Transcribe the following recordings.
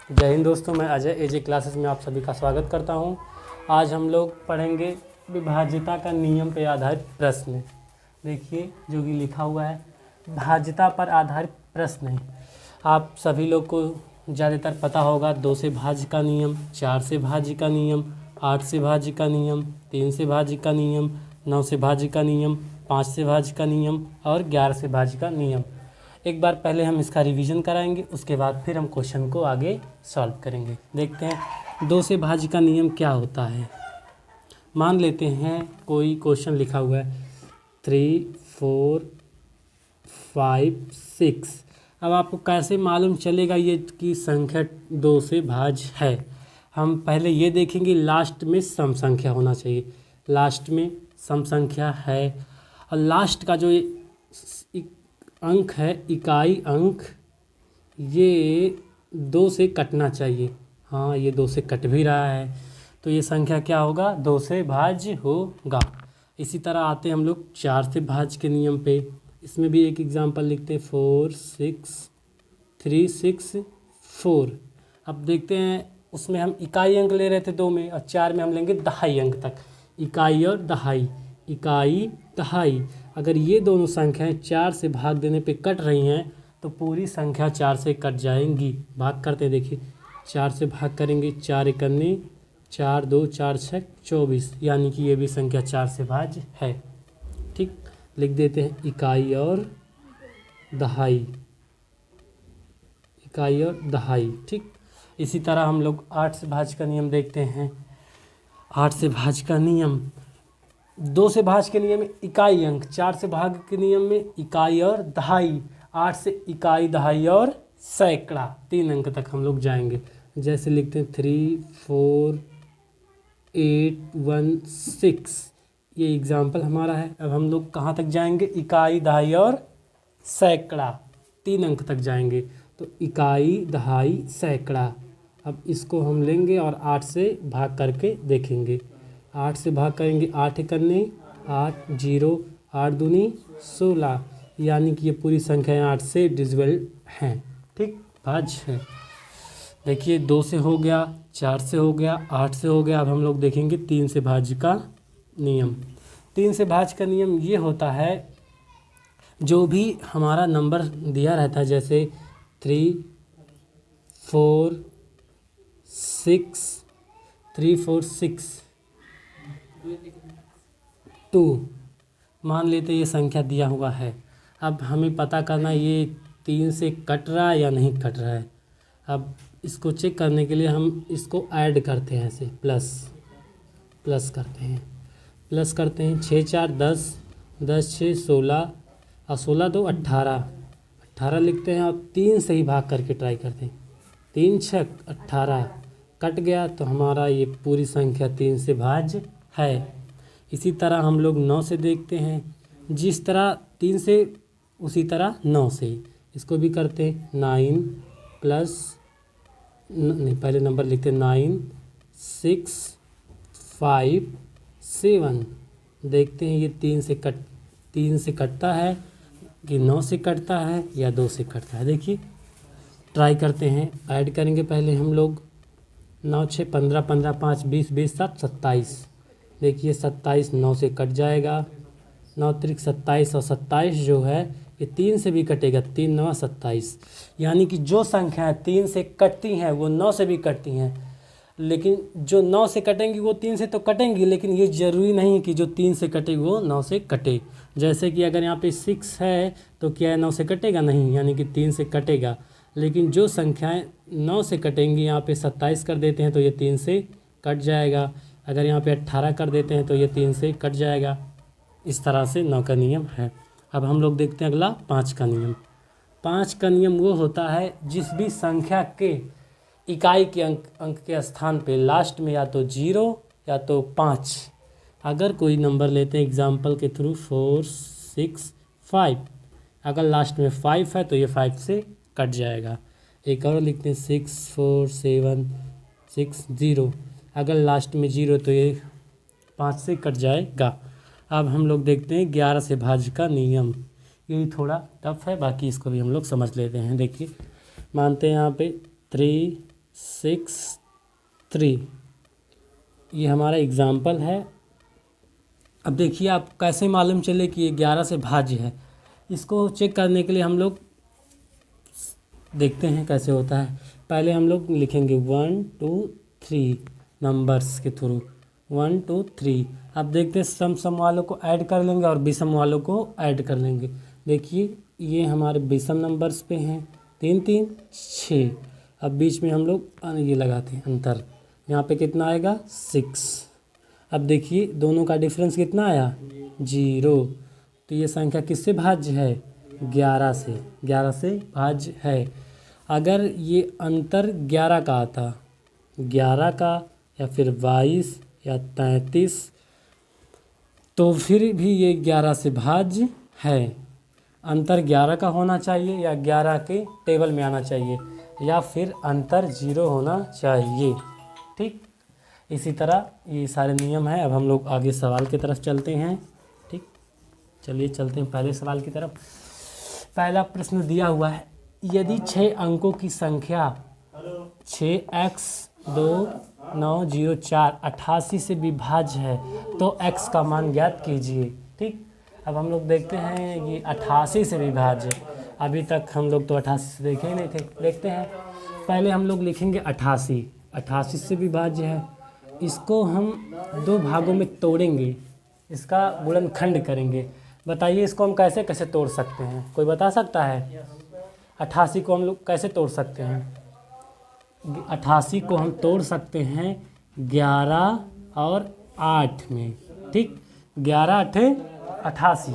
जय हिंद दोस्तों, मैं अजय एजे क्लासेस में आप सभी का स्वागत करता हूं। आज हम लोग पढ़ेंगे विभाज्यता का नियम पर आधारित प्रश्न। देखिए जो कि लिखा हुआ है, भाज्यता पर आधारित प्रश्न है। आप सभी लोग को ज़्यादातर पता होगा 2 से भाज्य का नियम, 4 से भाज्य का नियम, 8 से भाज्य का नियम, 3 से भाज्य का नियम, 9 से भाज्य का नियम, 5 से भाज्य का नियम और 11 से भाज्य का नियम। एक बार पहले हम इसका रिवीजन कराएंगे, उसके बाद फिर हम क्वेश्चन को आगे सॉल्व करेंगे। देखते हैं 2 से भाज्य का नियम क्या होता है। मान लेते हैं कोई क्वेश्चन लिखा हुआ है 3, 4, 5, 6। अब आपको कैसे मालूम चलेगा ये कि संख्या 2 से भाज्य है। हम पहले ये देखेंगे लास्ट में सम संख्या होना चाहिए। लास्ट में सम संख्या है और लास्ट का जो अंक है, इकाई अंक, ये 2 से कटना चाहिए। हाँ, ये 2 से कट भी रहा है, तो ये संख्या क्या होगा, 2 से भाज्य होगा। इसी तरह आते हैं हम लोग 4 से भाज्य के नियम पे। इसमें भी एक एग्जांपल लिखते हैं 4, 6, 3, 6, 4। अब देखते हैं, उसमें हम इकाई अंक ले रहे थे 2 में, और 4 में हम लेंगे दहाई अंक तक। इकाई और दहाई, इकाई दहाई। अगर ये दोनों संख्याएं 4 से भाग देने पे कट रही हैं तो पूरी संख्या 4 से कट जाएंगी। भाग करते हैं, देखिए 4 से भाग करेंगे, 4 एकन्ने 4, 2, 4 6 24, यानी कि ये भी संख्या 4 से भाज्य है। ठीक, लिख देते हैं इकाई और दहाई, इकाई और दहाई। ठीक, इसी तरह हम लोग 8 से भाज्य का नियम देखते हैं। 8 से भाज्य का नियम, 2 से भाज्य के नियम में इकाई अंक, 4 से भाग के नियम में इकाई और दहाई, 8 से इकाई, दहाई और सैकड़ा, 3 अंक तक हम लोग जाएंगे। जैसे लिखते हैं 3, 4, 8, 1, 6। ये एग्जाम्पल हमारा है। अब हम लोग कहाँ तक जाएंगे, इकाई, दहाई और सैकड़ा, 3 अंक तक जाएंगे। तो इकाई, दहाई, सैकड़ा। अब इसको हम लेंगे और 8 से भाग करके देखेंगे। 8 से भाग करेंगे, 8 एकन्ने 8, 0, 8 दूनी 16, यानी कि ये पूरी संख्याएं 8 से डिविजिबल हैं। ठीक, भाज्य है। देखिए 2 से हो गया, 4 से हो गया, 8 से हो गया। अब हम लोग देखेंगे 3 से भाज्य का नियम। 3 से भाज्य का नियम ये होता है, जो भी हमारा नंबर दिया रहता है, जैसे 3, 4, 6, 3, 4, 6, 2, मान लेते ये संख्या दिया हुआ है। अब हमें पता करना ये 3 से कट रहा है या नहीं कट रहा है। अब इसको चेक करने के लिए हम इसको ऐड करते हैं, ऐसे प्लस करते हैं, 6, 4, 10, 10, 6, 16 और 16, 2, 18, 18 लिखते हैं और 3 से ही भाग करके ट्राई करते हैं। 3, 6, 18, कट गया तो हमारा ये पूरी संख्या 3 से भाज्य है। इसी तरह हम लोग 9 से देखते हैं। जिस तरह 3 से, उसी तरह 9 से इसको भी करते हैं। 9 प्लस नहीं, पहले नंबर लिखते हैं 9, 6, 5, 7। देखते हैं ये 3 से कटता है कि 9 से कटता है या 2 से कटता है। देखिए ट्राई करते हैं, ऐड करेंगे पहले हम लोग। 9, 6, 15, 15, 5, 20, 20, 7, 27। देखिए 27 9 से कट जाएगा। 9 त्रिक 27 और 27 जो है ये 3 से भी कटेगा। 3, 9, 27, यानी कि जो संख्याएं 3 से कटती हैं वो 9 से भी कटती हैं। लेकिन जो 9 से कटेंगी वो 3 से तो कटेंगी, लेकिन ये ज़रूरी नहीं है कि जो 3 से कटे वो 9 से कटे। जैसे कि अगर यहाँ पे 6 है तो क्या है 9 से कटेगा? नहीं, यानी कि 3 से कटेगा। लेकिन जो संख्याएं 9 से कटेंगी, यहाँ पे 27 कर देते हैं तो ये 3 से कट जाएगा। अगर यहाँ पे 18 कर देते हैं तो ये 3 से कट जाएगा। इस तरह से 9 का नियम है। अब हम लोग देखते हैं अगला 5 का नियम। 5 का नियम वो होता है जिस भी संख्या के इकाई के अंक के स्थान पे लास्ट में या तो 0 या तो 5, अगर कोई नंबर लेते हैं एग्जाम्पल के थ्रू 4, 6, 5, अगर लास्ट में 5 है तो ये 5 से कट जाएगा। एक और लिखते हैं 6, 4, 7, 6, 0, अगर लास्ट में 0 तो ये 5 से कट जाएगा। अब हम लोग देखते हैं 11 से भाज्य का नियम। ये भी थोड़ा टफ है, बाकी इसको भी हम लोग समझ लेते हैं। देखिए मानते हैं यहाँ पे 3, 6 3। ये हमारा एग्ज़ाम्पल है। अब देखिए आप कैसे मालूम चले कि ये 11 से भाज्य है। इसको चेक करने के लिए हम लोग देखते हैं कैसे होता है। पहले हम लोग लिखेंगे 1 2 3 नंबर्स के थ्रू 1 2 3। अब देखते हैं सम वालों को ऐड कर लेंगे और विषम वालों को ऐड कर लेंगे। देखिए ये हमारे विषम नंबर्स पे हैं 3 3 6। अब बीच में हम लोग ये लगाते हैं अंतर, यहाँ पे कितना आएगा 6। अब देखिए दोनों का डिफरेंस कितना आया 0। तो ये संख्या किससे भाज्य है 11 से, 11 से भाज्य है। अगर ये अंतर 11 का आता, 11 का या फिर 22 या 33, तो फिर भी ये 11 से भाज्य है। अंतर 11 का होना चाहिए या 11 के टेबल में आना चाहिए या फिर अंतर 0 होना चाहिए। ठीक, इसी तरह ये सारे नियम हैं। अब हम लोग आगे सवाल की तरफ चलते हैं। ठीक, चलिए चलते हैं पहले सवाल की तरफ। पहला प्रश्न दिया हुआ है, यदि 6 अंकों की संख्या 6x 2 9 0 4 88 से विभाज्य है तो x का मान ज्ञात कीजिए। ठीक, अब हम लोग देखते हैं ये 88 से विभाज्य। अभी तक हम लोग तो 88 से देखे ही नहीं थे। देखते हैं, पहले हम लोग लिखेंगे 88। 88 से विभाज्य है, इसको हम दो भागों में तोड़ेंगे, इसका गुणनखंड करेंगे। बताइए इसको हम कैसे कैसे तोड़ सकते हैं, कोई बता सकता है? 88 को हम लोग कैसे तोड़ सकते हैं? 88 को हम तोड़ सकते हैं 11 और 8 में। ठीक, 11 8 88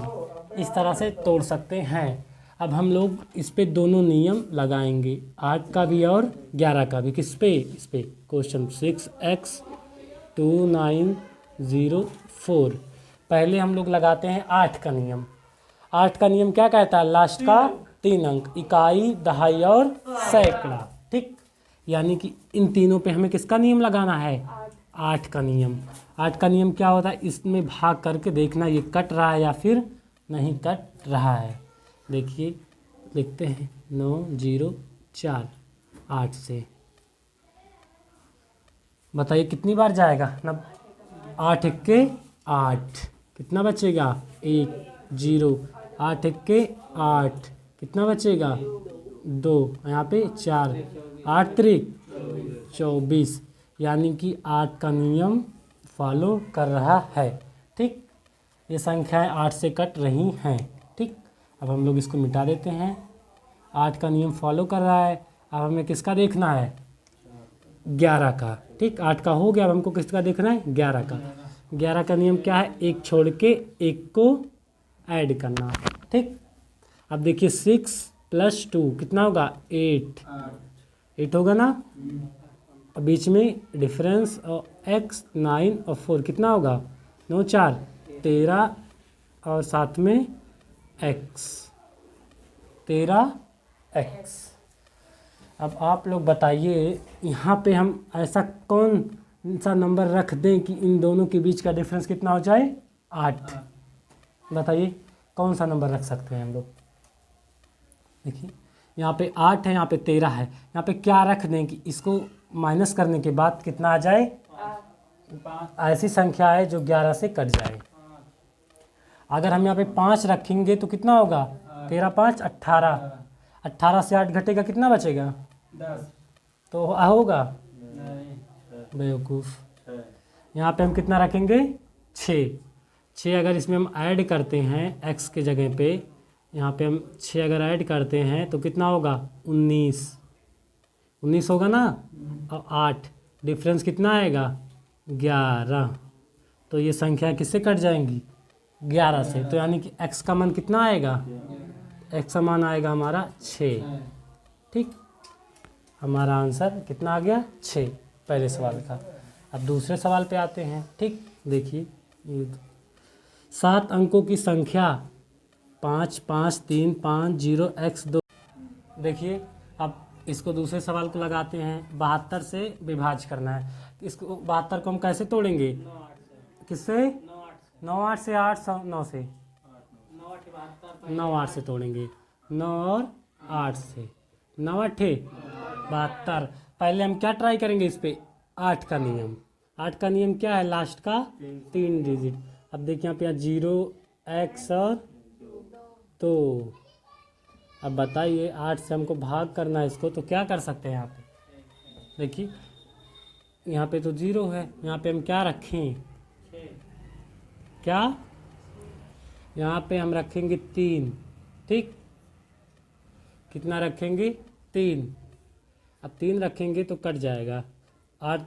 इस तरह से तोड़ सकते हैं। अब हम लोग इस पे दोनों नियम लगाएंगे, 8 का भी और 11 का भी। किस पे? इस पे क्वेश्चन 6x 2904। पहले हम लोग लगाते हैं 8 का नियम। 8 का नियम क्या कहता है? लास्ट का 3 अंक, इकाई, दहाई और सैकड़ा। ठीक, यानी कि इन तीनों पे हमें किसका नियम लगाना है? 8 का नियम। 8 का नियम क्या होता है? इसमें भाग करके देखना ये कट रहा है या फिर नहीं कट रहा है। देखिए लिखते हैं 9 0 4 8 से। बताइए कितनी बार जाएगा? 8 1 8, कितना बचेगा? 1 0। 8 1 8, कितना बचेगा? 2, यहाँ पे 4। 8 3 24, यानी कि 8 का नियम फॉलो कर रहा है। ठीक, ये संख्याएं 8 से कट रही हैं। ठीक, अब हम लोग इसको मिटा देते हैं। 8 का नियम फॉलो कर रहा है। अब हमें किसका देखना है? 11 का। ठीक, 8 का हो गया, अब हमको किसका देखना है? 11 का। 11 का नियम क्या है? एक छोड़ के एक को ऐड करना। ठीक, अब देखिए 6 + 2 कितना होगा? 8 होगा ना। अब बीच में डिफरेंस और x 9 और 4 कितना होगा? 9 4 13 और साथ में x 13x। अब आप लोग बताइए यहाँ पे हम ऐसा कौन सा नंबर रख दें कि इन दोनों के बीच का डिफरेंस कितना हो जाए? 8। बताइए कौन सा नंबर रख सकते हैं हम लोग? देखिए यहाँ पे 8 है, यहाँ पे 13 है। यहाँ पे क्या रख दें कि इसको माइनस करने के बाद कितना आ जाए? ऐसी संख्या है जो 11 से कट जाए। अगर हम यहाँ पे 5 रखेंगे तो कितना होगा? 13 5 18। 18 से 8 घटेगा, कितना बचेगा? 10। तो होगा? बेवकूफ़। यहाँ पे हम कितना रखेंगे? 6 अगर इसमें हम ऐड करते हैं x के जगह पे, यहाँ पे हम 6 अगर ऐड करते हैं तो कितना होगा? 19 होगा ना। और 8 डिफरेंस कितना आएगा? 11। तो ये संख्या किससे कट जाएंगी? 11 से। तो यानी कि x का मान कितना आएगा? x का मान आएगा हमारा 6। ठीक, हमारा आंसर कितना आ गया? 6 पहले सवाल का। अब दूसरे सवाल पे आते हैं। ठीक, देखिए 7 अंकों की संख्या 5 5 3 5 0 x 2। देखिए अब इसको दूसरे सवाल को लगाते हैं। 72 से विभाज्य करना है। इसको 72 को हम कैसे तोड़ेंगे? किससे? 9 8 से 8 9 से 9 8 से तोड़ेंगे। 9 और 8 से 9 8 72। पहले हम क्या ट्राई करेंगे इस पे, 8 का नियम। 8 का नियम क्या है, लास्ट का 3 डिजिट। अब देखिए यहाँ पे 0 x और 2। अब बताइए 8 से हमको भाग करना है इसको, तो क्या कर सकते हैं यहाँ पे। देखिए यहाँ पे तो 0 है, यहाँ पे हम क्या रखें, क्या यहाँ पे हम रखेंगे 3। ठीक, कितना रखेंगे, 3। अब 3 रखेंगे तो कट जाएगा, 8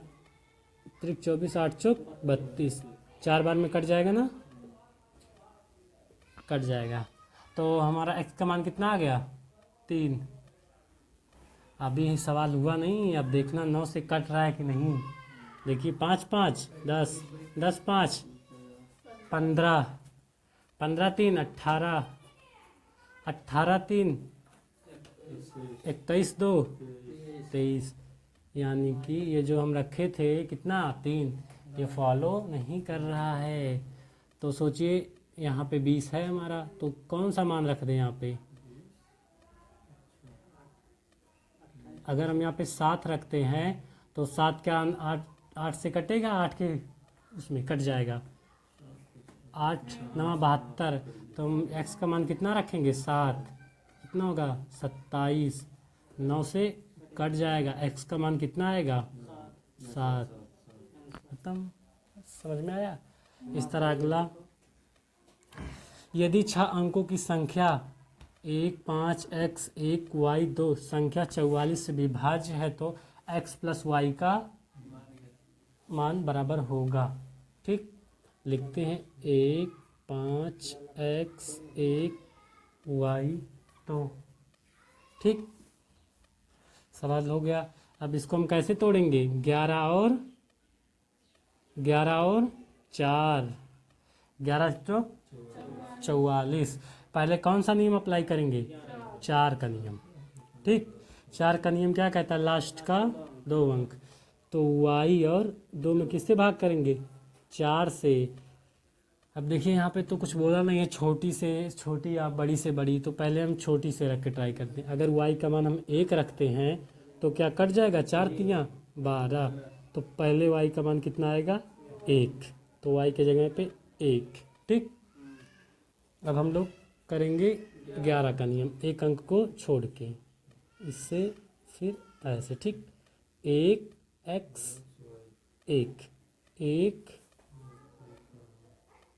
त्रिक 24, 8 चौक 32, 4 बार में कट जाएगा ना, कट जाएगा। तो हमारा x का मान कितना आ गया, 3। अभी सवाल हुआ नहीं, अब देखना 9 से कट रहा है कि नहीं। देखिए 5 5 10, 10 5 15, 15 3 18, 18 3 21 2 23। यानी कि ये जो हम रखे थे कितना, 3, ये फॉलो नहीं कर रहा है। तो सोचिए यहाँ पे 20 है हमारा, तो कौन सा मान रख दें यहाँ पे। अगर हम यहाँ पे 7 रखते हैं तो 7 क्या 8 से कटेगा, 8 के उसमें कट जाएगा, 8 9 72। तो हम x का मान कितना रखेंगे, 7, कितना होगा 27। 9 से कट जाएगा, x का मान कितना आएगा, 7। खत्म, समझ में आया। इस तरह अगला, यदि 6 अंकों की संख्या 1 5 x 1 y 2 संख्या 44 से विभाज्य है तो x प्लस y का मान बराबर होगा। ठीक, लिखते हैं 1 5 x 1 y 2। ठीक, सवाल हो गया। अब इसको हम कैसे तोड़ेंगे, 11 और 4, 11 तो 44। पहले कौन सा नियम अप्लाई करेंगे, 4 का नियम। ठीक, 4 का नियम क्या कहता है, लास्ट का 2 अंक। तो y और 2 में किससे भाग करेंगे, 4 से। अब देखिए यहाँ पे तो कुछ बोला नहीं है, छोटी से छोटी या बड़ी से बड़ी, तो पहले हम छोटी से रख के ट्राई करते हैं। अगर y का मान हम 1 रखते हैं तो क्या कट जाएगा, 4 3 12। तो पहले y का मान कितना आएगा, 1, तो y के जगह पे 1। ठीक, अब हम लोग करेंगे 11 का नियम, एक अंक को छोड़ के, इससे फिर ऐसे। ठीक, 1 x 1 1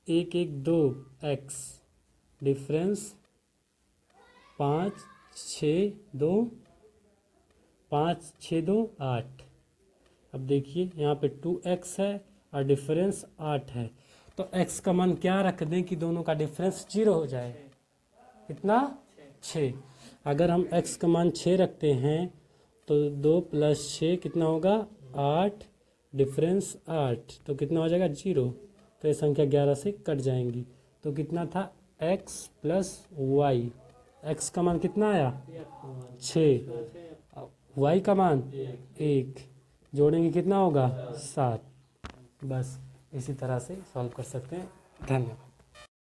1 1 2 x डिफरेंस 5 6 2 5 6 2 8। अब देखिए यहाँ पे 2x है और डिफरेंस 8 है, तो x का मान क्या रख दें कि दोनों का डिफरेंस 0 हो जाए, कितना 6। अगर हम x का मान 6 रखते हैं तो 2 + 6 कितना होगा, 8, डिफरेंस 8, तो कितना हो जाएगा 0। तो ये संख्या 11 से कट जाएंगी। तो कितना था, x + y, x का मान कितना आया 6, y का मान 1, जोड़ेंगे कितना होगा 7। बस इसी तरह से सॉल्व कर सकते हैं। धन्यवाद।